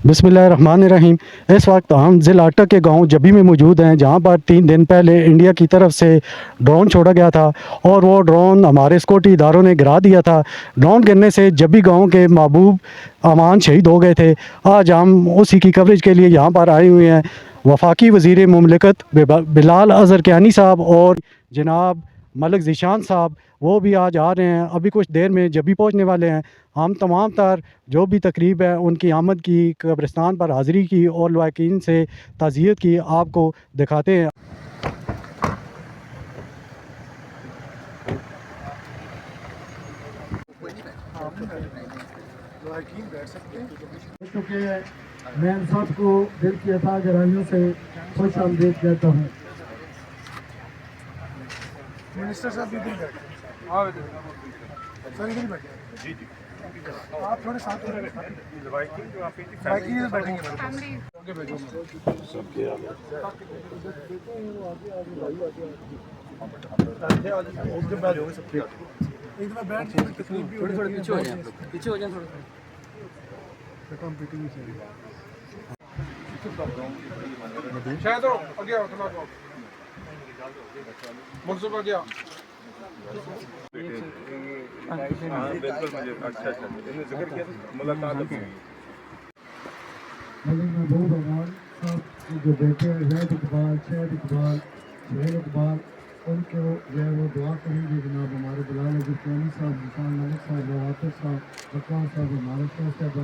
बिस्मिल्लाहिर्रहमानिर्रहीम। इस वक्त हम ज़िला अटक के गांव जबी में मौजूद हैं, जहां पर 3 दिन पहले इंडिया की तरफ से ड्रोन छोड़ा गया था और वो ड्रोन हमारे सिक्योरिटी इदारों ने गिरा दिया था। ड्रोन गिरने से जबी गांव के महबूब अमान शहीद हो गए थे। आज हम उसी की कवरेज के लिए यहाँ पर आए हुए हैं। वफाकी वज़ीर मुमलिकत बिलाल अज़हर कियानी साहब और जनाब मलिक ज़ीशान साहब, वो भी आज आ रहे हैं। अभी कुछ देर में जबी पहुँचने वाले हैं। हम तमाम तर जो भी तकरीब है उनकी आमद की, कब्रिस्तान पर हाज़िरी की और लवाकिन से ताज़ियत की आपको दिखाते हैं। चुके हैं, मैं इन सबको दिल की अता गहराइयों से खुश आमदीद कहता हूँ। मिनिस्टर साहब भी इधर बैठे सर, इधर बैठे जी जी। आप थोड़े साथ में बैठेंगे आगे भेजो एक बार बैठ जाइए, तकलीफ भी थोड़ी पीछे हो जाए, पीछे हो जाए थोड़ा शायद आगे आओ, थोड़ा मनसूबा गया। बिल्कुल मुझे अच्छा इन्होंने जिक्र किया था मुलाकात महबूब अमान साहब के जो बेटे हैं जैद इकबाल, शहद इकबाल, सुहेल इकबाल, उनको जो है वो दुआ करेंगे। जनाब हमारे बिलाल अज़हर कियानी साहब, ज़ीशान मलिक साहब, आतिफ साहब, वक़ार साहब, हमारे शाह साहब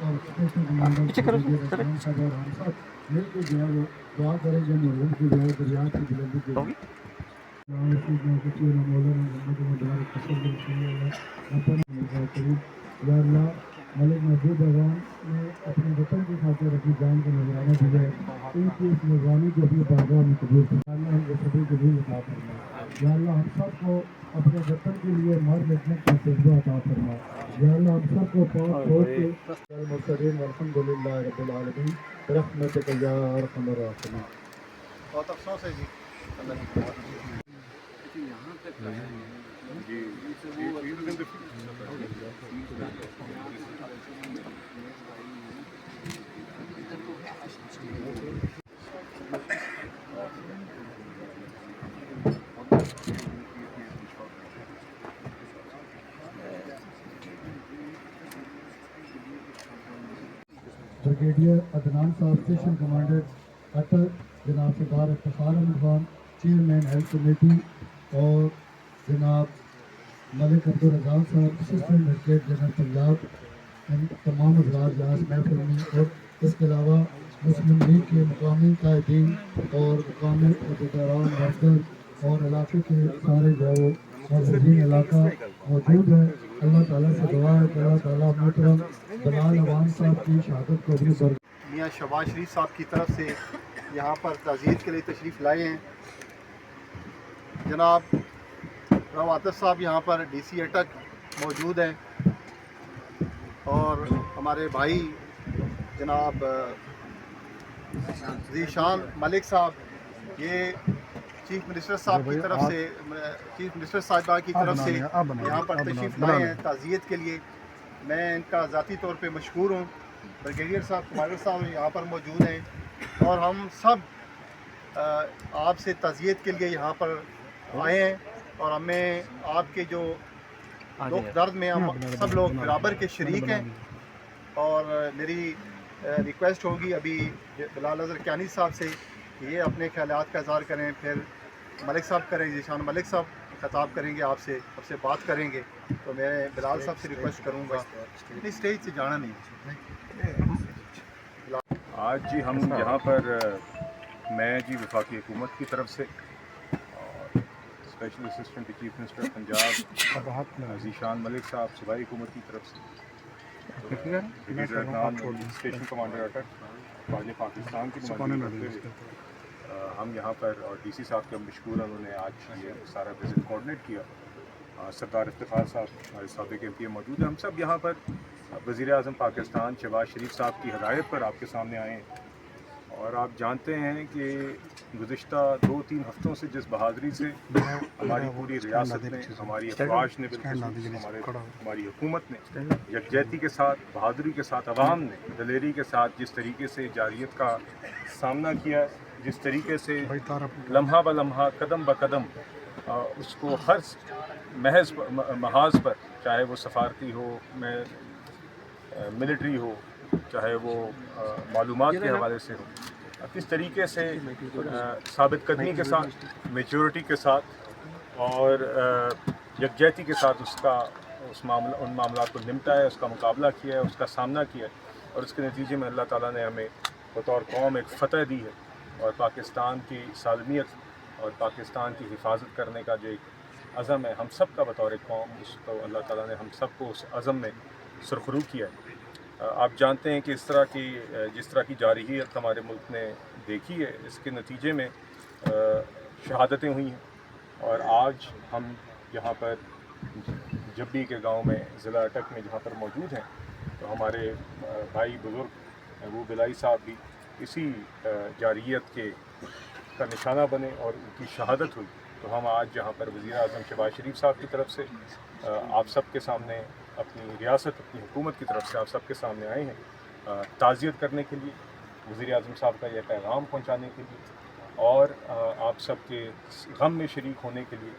और स्पेशल कमांडर साहब और हम सब मिल के जो है वो दुआ करेंगे मरहूम की जो है दरियात की बुलंदी के लिए। मलिक महबूब अवान ने अपने वतन की खातिर अपनी जान का नजराना दिया है। इनकी इस निगरानी को अपनी बारगाह में कबूल फरमाना, हम सभी कबूल अता फरमा। या अल्लाह हम सबको अपने वतन के लिए मर मिटने का जज्बा अता फरमा। या अल्लाह हम सबको पाक छोड़ के मुरसलीन वल्हम्दुलिल्लाहि रब्बिल आलमीन रहमतिक या अरहमर राहिमीन। बहुत अफसोस है जी, ब्रिगेडियर अदनान साहब, स्टेशन कमांडर अटक, जनाब Sardar Iftikhar Ahmed Khan, chairman health committee, और जनाब Malik Abdul Razzaq sahab, assistant advocate general Punjab, इन तमाम हजरात यहाँ इस महफिल में, और इसके अलावा मुस्लिम लीग के मुकामी कायदीन और मुकामी अहदेदारान, वर्कर और इलाके के सारे जो मौजूदीन इलाका मौजूद है। अल्लाह ताला से दुआ है कि अल्लाह ताला मोहतरम बिलाल अवान साहब की शहादत को अपनी मियाँ शहबाज शरीफ साहब की तरफ से यहाँ पर ताज़ियत के लिए तशरीफ़ लाए हैं। जनाब राव आतिफ साहब यहाँ पर डीसी अटक मौजूद हैं और हमारे भाई जनाब ज़ीशान मलिक साहब, ये चीफ मिनिस्टर साहब की तरफ से, चीफ मिनिस्टर साहिबा की तरफ से यहाँ पर तशरीफ़ लाए हैं ताज़ियत के लिए। मैं इनका ज़ाती तौर पे मशहूर हूँ। ब्रिगेडियर साहब, कमांडर साहब यहाँ पर मौजूद हैं और हम सब आपसे ताज़ियत के लिए यहाँ पर आए हैं और हमें आपके जो दुख दर्द में हम सब लोग बराबर के शरीक हैं। और मेरी रिक्वेस्ट होगी अभी बिलाल अज़हर कियानी साहब से कि ये अपने ख्यालात का इज़हार करें, फिर मलिक साहब करें, ज़ीशान मलिक साहब खिताब करेंगे, आपसे बात करेंगे। तो मैं बिलाल साहब से रिक्वेस्ट करूँगा, इतनी स्टेज से जाना नहीं। आज जी हम यहाँ पर मैं जी वफाकी हुकूमत की तरफ से और special assistant chief minister Punjab Zeeshan Malik साहब सूबाई हुकूमत की तरफ से, स्टेशन कमांडर अटक वाले पाकिस्तान की हम यहाँ पर, और डीसी साहब के मशकूर, उन्होंने आज ये सारा विज़िट कोऑर्डिनेट किया। सरदार इफ्तिखार साहब हमारे साबिक़ MP मौजूद हैं। हम सब यहाँ पर वज़ीर आज़म पाकिस्तान शहबाज शरीफ साहब की हदायत पर आपके सामने आए हैं। और आप जानते हैं कि गुज़िश्ता 2-3 हफ्तों से जिस बहादुरी से हमारी पूरी रियासत ने, हमारी अफवाज ने, हमारी हुकूमत ने यकजहती के साथ, बहादुरी के साथ, अवाम ने दलेरी के साथ जिस तरीके से जारियत का सामना किया है, जिस तरीके से लम्हा ब लम्हा, कदम ब कदम उसको हर महाज पर, चाहे वो सफारती हो, मिलिट्री हो, चाहे वो मालूमात के हवाले से हो, किस तरीके से साबित कदमी के साथ, मेच्योरिटी के साथ और यकजहती के साथ उन मामलात को निपटा है, उसका मुकाबला किया है, उसका सामना किया है और उसके नतीजे में अल्लाह ताला ने हमें बतौर कौम एक फ़तह दी है और पाकिस्तान की सालमियत और पाकिस्तान की हिफाजत करने का जो एक अज़म है हम सब का बतौर एक कौम, उसको अल्लाह ताला ने हम सब को उस अज़म में सुरखरू किया है। आप जानते हैं कि जिस तरह की जारहियत हमारे मुल्क ने देखी है, इसके नतीजे में शहादतें हुई हैं और आज हम यहाँ पर जब्बी के गांव में ज़िला अटक में जहाँ पर मौजूद हैं, तो हमारे भाई बुज़ुर्ग महबूब इलाही साहब भी इसी जारहियत का निशाना बने और उनकी शहादत हुई। तो हम आज यहाँ पर वज़ीर आज़म शहबाज शरीफ साहब की तरफ से आप सब के सामने, अपनी रियासत, अपनी हुकूमत की तरफ से आप सब के सामने आए हैं ताज़ियत करने के लिए, वज़ीर आज़म साहब का यह पैगाम पहुँचाने के लिए और आप सब के गम में शरीक होने के लिए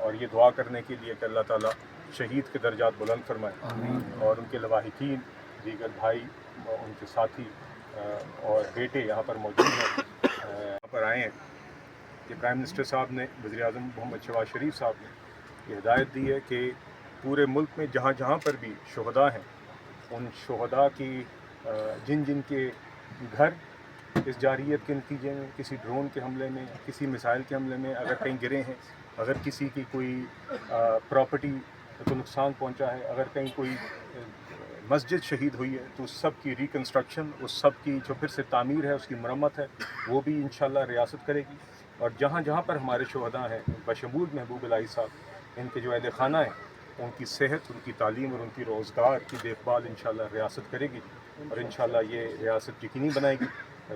और ये दुआ करने के लिए कि अल्लाह ताला शहीद के दर्जात बुलंद फरमाए और उनके लवाहिकीन, दीगर भाई, उनके साथी और बेटे यहाँ पर मौजूद हैं, यहाँ पर आए हैं कि प्राइम मिनिस्टर साहब ने, वज़ीर आज़म मोहम्मद शहबाज शरीफ साहब ने ये हिदायत दी है कि पूरे मुल्क में जहाँ जहाँ पर भी शुहदा हैं, उन शुहदा की जिन के घर इस जारियत के नतीजे में, किसी ड्रोन के हमले में, किसी मिसाइल के हमले में अगर कहीं गिरे हैं, अगर किसी की कोई प्रॉपर्टी को नुकसान पहुंचा है, अगर कहीं कोई मस्जिद शहीद हुई है, तो उस सब की रिकन्स्ट्रक्शन, उस सब की जो फिर से तामीर है, उसकी मरम्मत है, वो भी इंशाल्लाह रियासत करेगी। और जहाँ जहाँ पर हमारे शुहदा हैं, बशमूल महबूब इलाही साहब, इनके जो अहल खाना है, उनकी सेहत, उनकी तालीम और उनकी रोज़गार की देखभाल इंशाल्लाह रियासत करेगी और इंशाल्लाह ये रियासत यकीनी बनाएगी।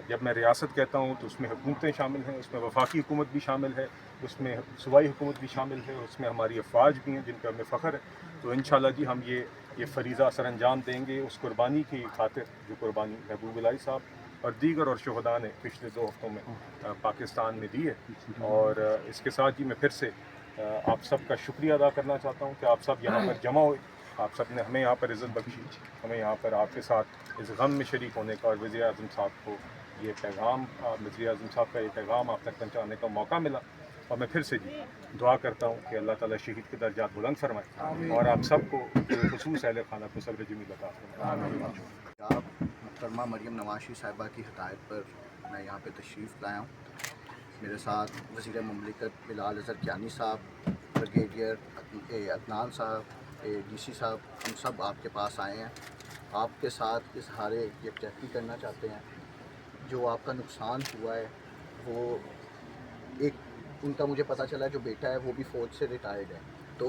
जब मैं रियासत कहता हूँ तो उसमें हुकूमतें शामिल हैं, उसमें वफाकी हुकूमत भी शामिल है, उसमें सूबाई हुकूमत भी शामिल है, उसमें हमारी अफवाज भी हैं जिन पर हमें फ़ख्र है। तो इंशाल्लाह जी हम ये फ़रीज़ा सर अंजाम देंगे उस कुर्बानी की खातिर जो कुर्बानी महबूब इलाही साहब और दीगर और शुहदा ने पिछले 2 हफ्तों में पाकिस्तान में दी है। और इसके साथ ही मैं फिर से आप सब का शुक्रिया अदा करना चाहता हूँ कि आप सब यहाँ पर जमा हुए, आप सब ने हमें यहाँ पर इज़्ज़त बख्शी, हमें यहाँ पर आपके साथ इस गम में शरीक होने का और वज़ीर आज़म साहब को ये पैगाम, वज़ीर आज़म साहब का ये पैगाम आप तक पहुँचाने का मौका मिला। और मैं फिर से जी दुआ करता हूँ कि अल्लाह ताला शहीद के दर्जात बुलंद फरमाए और आप सबको ख़ुसूस अहल खाना को सब्र जमील अता फरमाए। आप मुहतरमा मरियम नवाज़ साहिबा की हिदायत पर मैं यहाँ पे तशरीफ़ लाया हूँ। मेरे साथ वज़ीर मुमलिकत बिलाल अज़हर कियानी साहब, ब्रिगेडियर अदनान साहब, DC साहब, हम सब आपके पास आए हैं। आपके साथ इज़हार यकजहती करना चाहते हैं। जो आपका नुकसान हुआ है वो एक उनका मुझे पता चला जो बेटा है वो भी फ़ौज से रिटायर्ड है, तो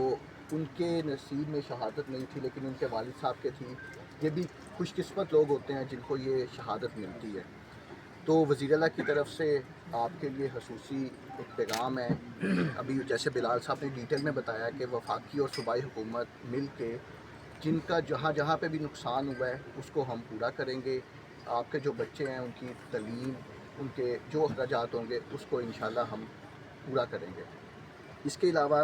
उनके नसीब में शहादत नहीं थी लेकिन उनके वालिद साहब के थी। ये भी खुशकिस्मत लोग होते हैं जिनको ये शहादत मिलती है। तो वज़ीर आला की तरफ से आपके लिए खसूसी एक पैगाम है। अभी जैसे बिलाल साहब ने डिटेल में बताया कि वफाकी और सूबाई हुकूमत मिल के जिनका जहाँ जहाँ पे भी नुकसान हुआ है उसको हम पूरा करेंगे। आपके जो बच्चे हैं उनकी तालीम, उनके जो अखराजात होंगे उसको इंशाल्लाह हम पूरा करेंगे। इसके अलावा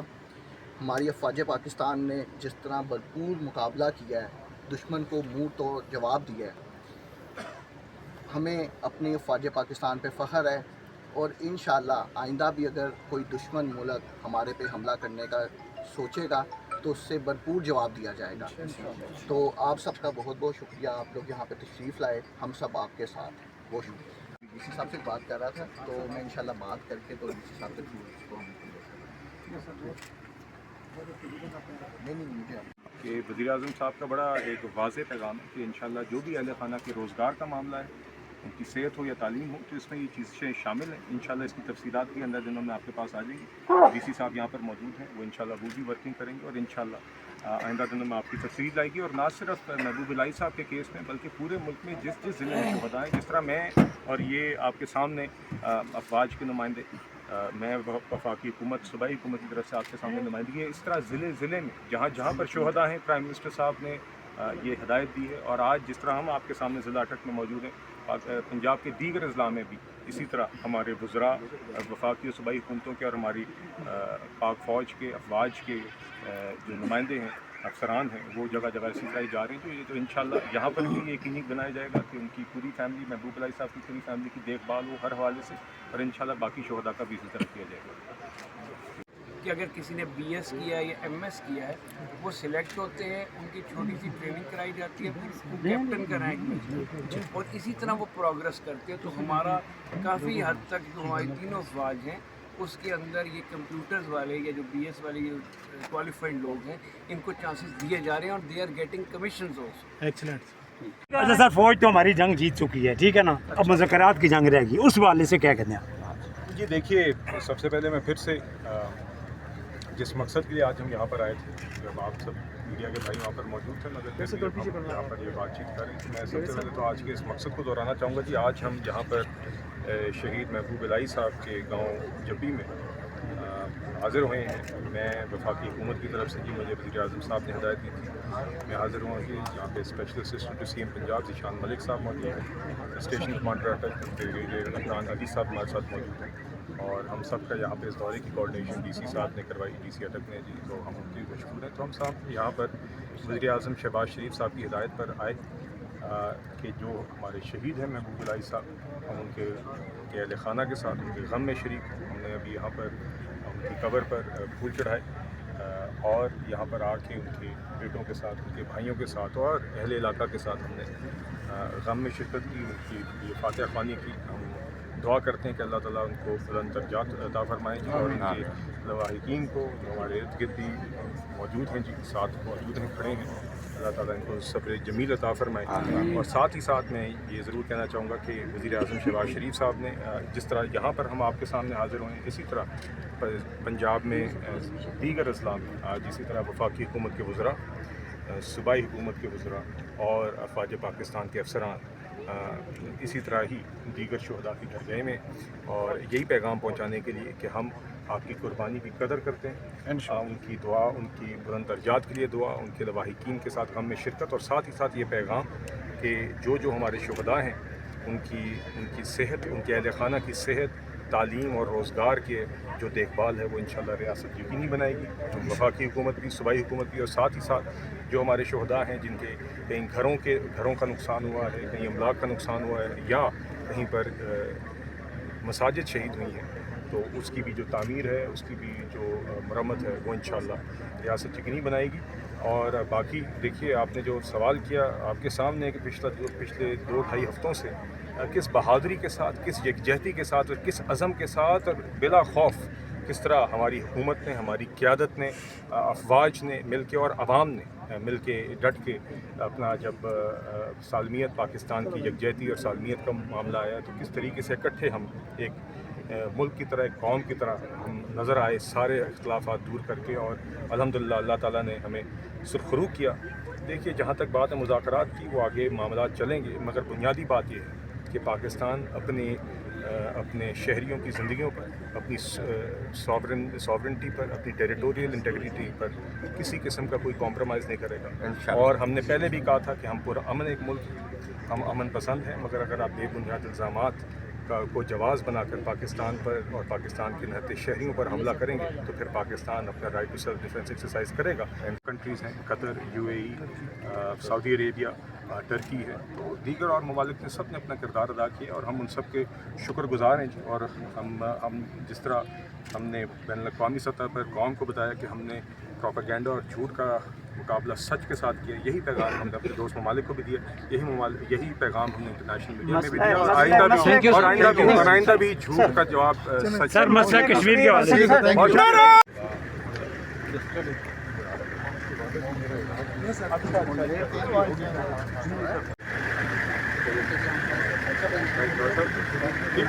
हमारी अफवाज पाकिस्तान ने जिस तरह भरपूर मुकाबला किया है, दुश्मन को मुँह तोड़ जवाब दिया है, हमें अपनी अफवाज पाकिस्तान पे फ़ख्र है और इंशाल्लाह आइंदा भी अगर कोई दुश्मन मुल्क हमारे पे हमला करने का सोचेगा तो उससे भरपूर जवाब दिया जाएगा। तो आप सबका बहुत बहुत शुक्रिया, आप लोग यहाँ पे तशरीफ़ लाए, हम सब आपके साथ हैं। बहुत शुक्रिया। DC साहब से बात कर रहा था तो मैं इंशाल्लाह बात करके तो DC साहब तक नहीं मुझे कि वज़ीर आज़म साहब का बड़ा एक वाज़ेह पैगाम है कि इंशाल्लाह जो भी अहल खाना के रोज़गार का मामला है, उनकी सेहत हो या तालीम हो, तो इसमें ये चीज़ें शामिल हैं। इंशाल्लाह इसकी तफसीलात भी अंदर दिनों में आपके पास आ जाएंगी। डीसी साहब यहाँ पर मौजूद हैं, वो इंशाल्लाह वो भी वर्किंग करेंगे और इंशाल्लाह आइंदा दिनों में आपकी तफसील आएगी। और ना सिर्फ महबूब इलाही साहब के केस में बल्कि पूरे मुल्क में जिस जिस ज़िले में शुहदा हैं, जिस तरह मैं और ये आपके सामने अफवाज के नुमाइंदे, मैं वफाकी हुकूमत सूबाई हुकूमत की तरफ से आपके सामने नुमाइंदगी है, इस तरह ज़िले में जहाँ जहाँ पर शुहदा हैं प्राइम मिनिस्टर साहब ने ये हिदायत दी है। और आज जिस तरह हम आपके सामने ज़िला अटक में मौजूद हैं, पंजाब के दीगर अजला में भी इसी तरह हमारे वज़रा वफाकी और सूबाई हुकूमतों के और हमारी पाक फ़ौज के अफवाज के जो नुमाइंदे हैं, अफसरान हैं, वो जगह जगह इसी तरह जा रहे हैं। तो ये तो इंशाल्लाह यहाँ पर भी यकीनी बनाया जाएगा कि उनकी पूरी फैमिली, महबूब इलाही साहब की पूरी फैमिली की देखभाल हो हर हवाले से, और इंशाल्लाह बाकी शुहदा का भी इसी तरह किया जाएगा। कि अगर किसी ने BS किया है या MS किया है, वो सिलेक्ट होते हैं, उनकी छोटी सी ट्रेनिंग कराई जाती है, फिर उसको कैप्टन का रैंक मिलता है और इसी तरह वो प्रोग्रेस करते हैं। तो हमारा काफ़ी हद तक जो हमारी तीनों अफवाज हैं उसके अंदर ये कंप्यूटर्स वाले या जो BS वाले ये क्वालिफाइड लोग हैं, इनको चांसेस दिए जा रहे हैं और they are getting commission also. Excellent. अच्छा सर, फौज तो हमारी जंग जीत चुकी है, ठीक है ना, अब मुज़ाकरात की जंग रहेगी, उस वाले से क्या कहते हैं? जी देखिए, सबसे पहले मैं फिर से जिस मकसद के लिए आज हम यहाँ पर आए थे, जब आप सब मीडिया के भाई वहाँ पर मौजूद थे, मगर यहाँ पर ये बातचीत करें, तो मैं सबसे पहले तो आज के इस मकसद को दोहराना चाहूँगा कि आज हम यहाँ पर शहीद महबूब इलाही साहब के गांव जब्बी में हाज़िर हुए हैं। मैं वफाकी हुकूमत की तरफ से जी मुझे वज़ीर आज़म साहब ने हिदायत दी थी, मैं हाज़िर हुआ कि यहाँ पे special assistant to CM Punjab Zeeshan Malik sahab मौजूद हैं, स्टेशन कमांडर अटक इमरान अली साहब हमारे साथ मौजूद हैं, और हम सब का यहाँ पे इस दौरे की कोऑर्डिनेशन DC साहब ने करवाई, DC अटक ने जी, तो हम उनकी मशहूर हैं। तो हम साहब यहाँ पर वज़ीर आज़म शहबाज शरीफ साहब की हिदायत पर आए कि जो हमारे शहीद हैं महबूब इलाही साहब, हम उनके अहल खाना के साथ उनके गम में शरीक हैं। हमने अभी यहाँ पर उनकी कब्र पर फूल चढ़ाए और यहाँ पर आके उनके बेटों के साथ, उनके भाइयों के साथ और अहले इलाका के साथ हमने गम में शिरकत की, उनकी ये फातिहा ख़्वानी की। हम दुआ करते हैं कि अल्लाह ताला उनको बुलंद दर्जात अता फरमाएँ और उनके लवाहिकीन को जो हमारे इर्द गिर्द भी मौजूद हैं जी, साथ मौजूद हैं, खड़े हैं, अल्लाह ताला इनको सब्र जमील अता फरमाए। और साथ ही साथ मैं ये ज़रूर कहना चाहूँगा कि वज़ीर आज़म शहबाज शरीफ साहब ने जिस तरह यहाँ पर हम आपके सामने हाज़िर हुए हैं, इसी तरह पंजाब में दीगर अजला में आज इसी तरह वफाकी हुकूमत के वज़रा, सूबाई हुकूमत के वज़रा और अफवाज पाकिस्तान के अफसरान इसी तरह ही दीगर शुहदा की दरगाह में, और यही पैगाम पहुँचाने के लिए कि हम आपकी कुर्बानी की कदर करते हैं, उनकी दुआ, उनकी बुलंद दर्जात के लिए दुआ, उनके लवाहिकीन के साथ गम में शिरकत, और साथ ही साथ ये पैगाम कि जो हमारे शुहदा हैं उनकी सेहत, उनके अहल खाना की सेहत, तालीम और रोज़गार के जो देखभाल है वो इंशाल्लाह रियासत यकीनी बनाएगी, वफाकी हुकूमत भी, सूबाई हुकूमत भी, और साथ ही साथ जो हमारे शुहदा हैं जिनके कहीं घरों का नुकसान हुआ है, कहीं अमलाक का नुकसान हुआ है, या कहीं पर मसाजिद शहीद हुई हैं, तो उसकी भी जो तामीर है, उसकी भी जो मरम्मत है, वो इंशाल्लाह रियासत यकीनी बनाएगी। और बाकी देखिए, आपने जो सवाल किया, आपके सामने कि पिछले 2-2.5 हफ़्तों से किस बहादुरी के साथ, किस यकजहती के साथ और किस अज़म के साथ और बिला खौफ किस तरह हमारी हुकूमत ने, हमारी क़यादत ने, अफवाज ने मिल के और आवाम ने मिल के डट के अपना, जब सालमियत, पाकिस्तान की यकजहती और सालमियत का मामला आया, तो किस तरीके से इकट्ठे हम एक मुल्क की तरह, एक कौम की तरह हम नज़र आए, सारे इख्तलाफात दूर करके, और अल्हम्दुलिल्लाह अल्लाह ताला ने हमें सुरखरू किया। देखिए, जहाँ तक बात है मुज़ाकरात की, वो आगे मामला चलेंगे, मगर बुनियादी बात यह है कि पाकिस्तान अपने शहरियों की ज़िंदगियों पर, अपनी सॉवरेनिटी पर, अपनी टेरिटोरियल इंटीग्रिटी पर किसी किस्म का कोई कॉम्प्रोमाइज़ नहीं करेगा। और हमने पहले भी कहा था कि हम पूरा अमन एक मुल्क हैं, हम अमन पसंद हैं, मगर अगर आप बेबुनियाद इल्ज़ामात को जवाज़ बनाकर पाकिस्तान पर और पाकिस्तान के निहत्ते शहरियों पर हमला करेंगे, तो फिर पाकिस्तान अपना right to self defence exercise करेगा। कंट्रीज़ हैं Qatar, UAE, Saudi Arabia, Turkey है, तो दीगर और ममालिक ने सब ने अपना किरदार अदा किया, और हम उन सब के शुक्रगुज़ार हैं जी। और हम जिस तरह हमने बैनुल-अक़वामी सतह पर कौम को बताया कि हमने प्रोपेगेंडा और झूठ का मुकाबला सच के साथ किया, यही पैगाम हमने अपने दोस्त ममालिक को भी दिया, यही पैगाम हमने इंटरनेशनल मीडिया में भी दिया, और आइंदा भी झूठ का जवाब सच। सर, मसला कश्मीर के हवाले से ठीक